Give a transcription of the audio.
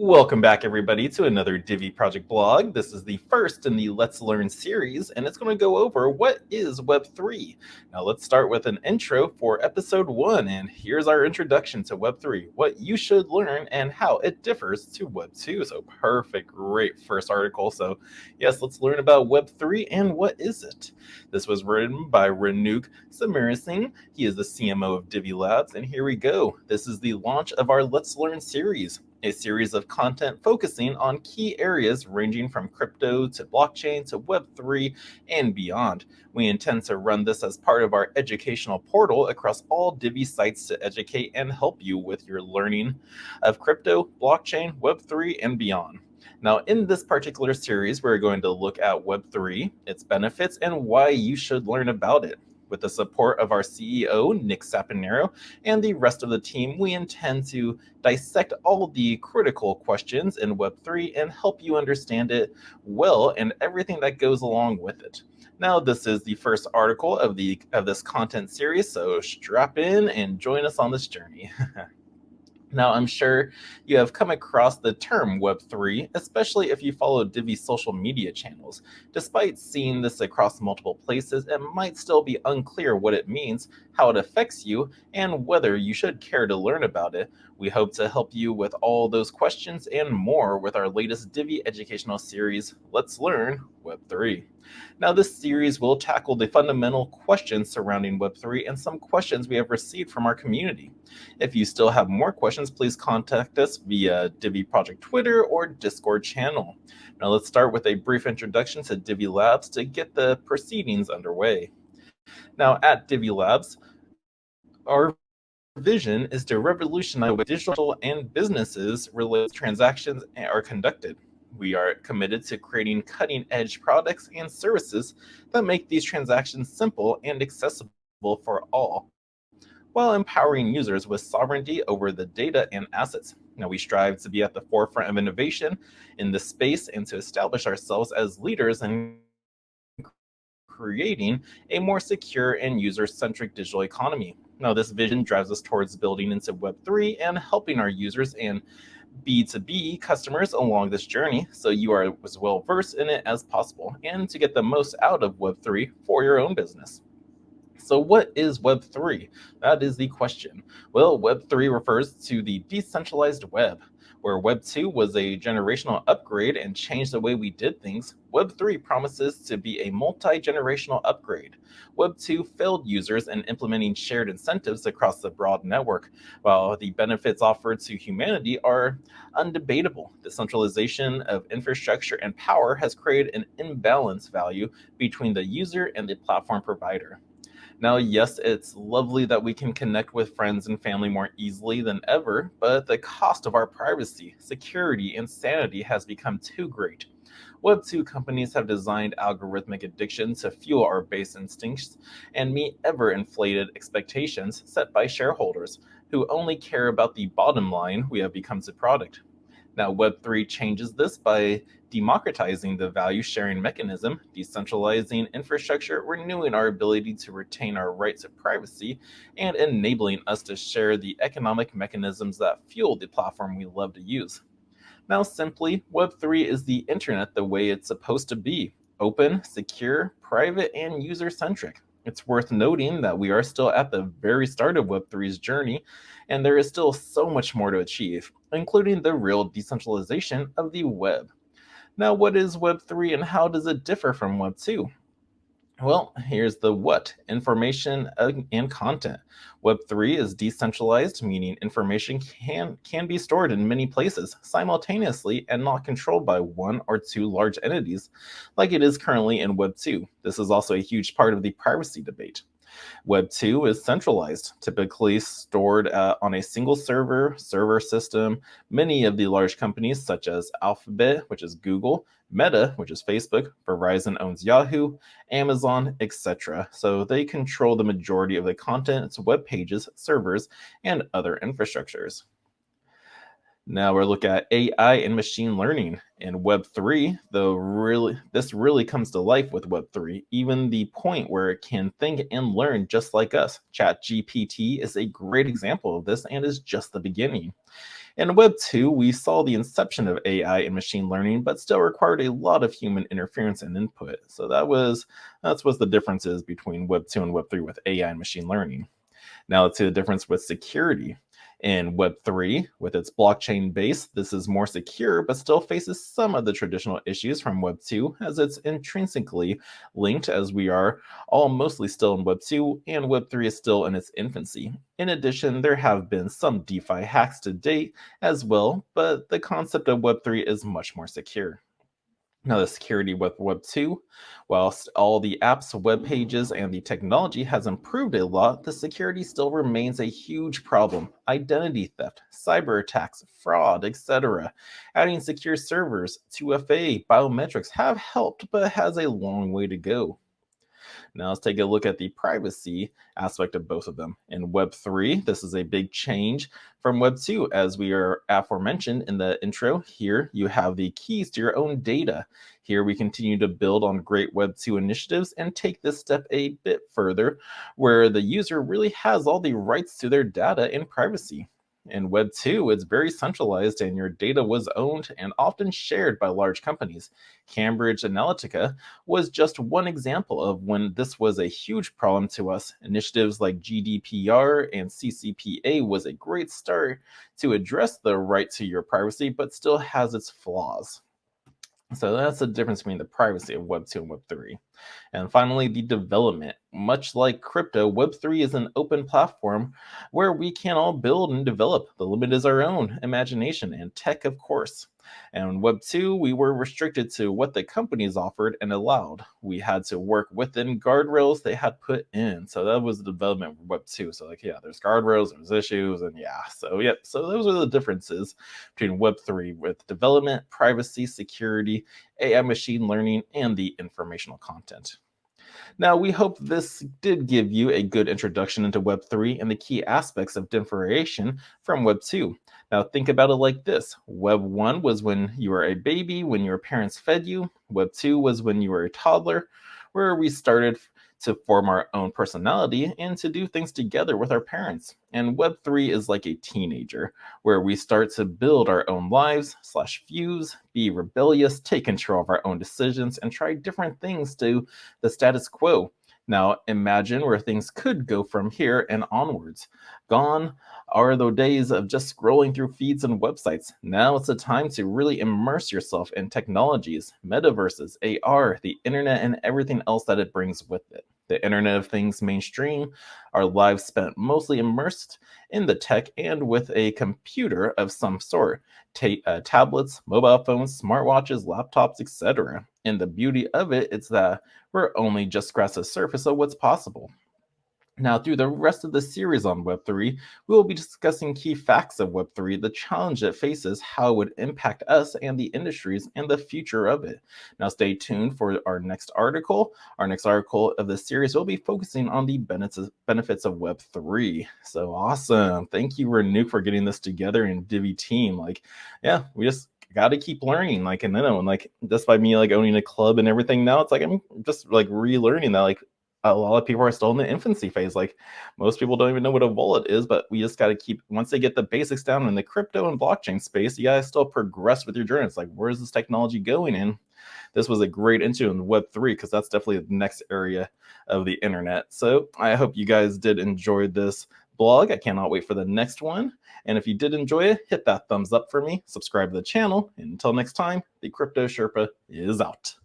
Welcome back, everybody, to another Divi project blog. This is the first in the Let's Learn series, and it's going to go over what is Web3. Now, let's start with an intro for episode 1, and here's our introduction to Web3, what you should learn and how it differs to Web2. So perfect, great first article. So yes, let's learn about Web3 and what is it. This was written by Ranook Samarasinghe. He is the CMO of Divi Labs, and here we go. This is the launch of our Let's Learn series, a series of content focusing on key areas ranging from crypto to blockchain to Web3 and beyond. We intend to run this as part of our educational portal across all Divi sites to educate and help you with your learning of crypto, blockchain, Web3, and beyond. Now, in this particular series, we're going to look at Web3, its benefits, and why you should learn about it. With the support of our CEO, Nick Saponaro, and the rest of the team, we intend to dissect all the critical questions in Web3 and help you understand it well and everything that goes along with it. Now, this is the first article of this content series, so strap in and join us on this journey. Now, I'm sure you have come across the term Web3, especially if you follow Divi's social media channels. Despite seeing this across multiple places, it might still be unclear what it means, how it affects you, and whether you should care to learn about it. We hope to help you with all those questions and more with our latest Divi educational series, Let's Learn Web3. Now, this series will tackle the fundamental questions surrounding Web3 and some questions we have received from our community. If you still have more questions, please contact us via Divi Project Twitter or Discord channel. Now, let's start with a brief introduction to Divi Labs to get the proceedings underway. Now, at Divi Labs, our vision is to revolutionize the digital and businesses related transactions are conducted. We are committed to creating cutting-edge products and services that make these transactions simple and accessible for all, while empowering users with sovereignty over the data and assets. Now, we strive to be at the forefront of innovation in this space and to establish ourselves as leaders in creating a more secure and user-centric digital economy. Now, this vision drives us towards building into Web3 and helping our users and B2B customers along this journey so you are as well versed in it as possible and to get the most out of Web3 for your own business. So what is Web3? That is the question. Well, Web3 refers to the decentralized web. Where Web2 was a generational upgrade and changed the way we did things, Web3 promises to be a multi-generational upgrade. Web2 failed users in implementing shared incentives across the broad network, while the benefits offered to humanity are undebatable. The centralization of infrastructure and power has created an imbalanced value between the user and the platform provider. Now, yes, it's lovely that we can connect with friends and family more easily than ever, but the cost of our privacy, security, and sanity has become too great. Web2 companies have designed algorithmic addiction to fuel our base instincts and meet ever-inflated expectations set by shareholders, who only care about the bottom line. We have become the product. Now, Web3 changes this by democratizing the value sharing mechanism, decentralizing infrastructure, renewing our ability to retain our right to privacy, and enabling us to share the economic mechanisms that fuel the platform we love to use. Now, simply, Web3 is the internet the way it's supposed to be: open, secure, private, and user-centric. It's worth noting that we are still at the very start of Web3's journey, and there is still so much more to achieve, including the real decentralization of the web. Now, what is Web3 and how does it differ from Web2? Well, here's the what: information and content. Web3 is decentralized, meaning information can be stored in many places simultaneously and not controlled by one or two large entities like it is currently in Web2. This is also a huge part of the privacy debate. Web 2 is centralized, typically stored on a single server system. Many of the large companies, such as Alphabet, which is Google, Meta, which is Facebook, Verizon owns Yahoo, Amazon, etc. So they control the majority of the content, its web pages, servers, and other infrastructures. Now we're looking at AI and machine learning. In Web3, this really comes to life with Web3, even the point where it can think and learn just like us. ChatGPT is a great example of this and is just the beginning. In Web 2, we saw the inception of AI and machine learning, but still required a lot of human interference and input. So that's what the difference is between Web 2 and Web 3 with AI and machine learning. Now let's see the difference with security. In Web3, with its blockchain base, this is more secure, but still faces some of the traditional issues from Web2, as it's intrinsically linked, as we are all mostly still in Web2, and Web3 is still in its infancy. In addition, there have been some DeFi hacks to date as well, but the concept of Web3 is much more secure. Now, the security with Web 2, whilst all the apps, web pages, and the technology has improved a lot, the security still remains a huge problem. Identity theft, cyber attacks, fraud, etc. Adding secure servers, 2FA, biometrics have helped, but has a long way to go. Now let's take a look at the privacy aspect of both of them. In Web3, this is a big change from Web 2. As we are aforementioned in the intro, here you have the keys to your own data. Here we continue to build on great Web 2 initiatives and take this step a bit further, where the user really has all the rights to their data and privacy. In Web 2, it's very centralized and your data was owned and often shared by large companies. Cambridge Analytica was just one example of when this was a huge problem to us. Initiatives like GDPR and CCPA was a great start to address the right to your privacy, but still has its flaws. So that's the difference between the privacy of Web 2 and Web 3. And finally, the development. Much like crypto, Web 3 is an open platform where we can all build and develop. The limit is our own imagination and tech, of course. And in Web 2, we were restricted to what the companies offered and allowed. We had to work within guardrails they had put in. So that was the development of Web 2. So there's guardrails, there's issues, and so those are the differences between Web 3 with development, privacy, security, AI machine learning, and the informational content. Now, we hope this did give you a good introduction into Web3 and the key aspects of differentiation from Web 2. Now, think about it like this. Web 1 was when you were a baby, when your parents fed you. Web 2 was when you were a toddler, where we started to form our own personality and to do things together with our parents. And Web 3 is like a teenager, where we start to build our own lives, /fuse, be rebellious, take control of our own decisions, and try different things to the status quo. Now imagine where things could go from here and onwards. Gone are the days of just scrolling through feeds and websites. Now it's the time to really immerse yourself in technologies, metaverses, AR, the internet, and everything else that it brings with it. The Internet of Things mainstream, our lives spent mostly immersed in the tech and with a computer of some sort, tablets, mobile phones, smartwatches, laptops, etc. And the beauty of it is that we're only just scratching the surface of what's possible. Now, through the rest of the series on Web3, we will be discussing key facts of Web3, the challenge it faces, how it would impact us and the industries, and the future of it. Now, stay tuned for our next article. Our next article of this series will be focusing on the benefits of Web3. So awesome. Thank you, Renew, for getting this together in Divi team. We just got to keep learning. Just by me owning a club and everything now, it's I'm just relearning that a lot of people are still in the infancy phase. Most people don't even know what a wallet is, but we just got to keep, once they get the basics down in the crypto and blockchain space, you got to still progress with your journey. It's where is this technology going in? This was a great intro in Web3 because that's definitely the next area of the internet. So I hope you guys did enjoy this blog. I cannot wait for the next one. And if you did enjoy it, hit that thumbs up for me, subscribe to the channel. And until next time, the Crypto Sherpa is out.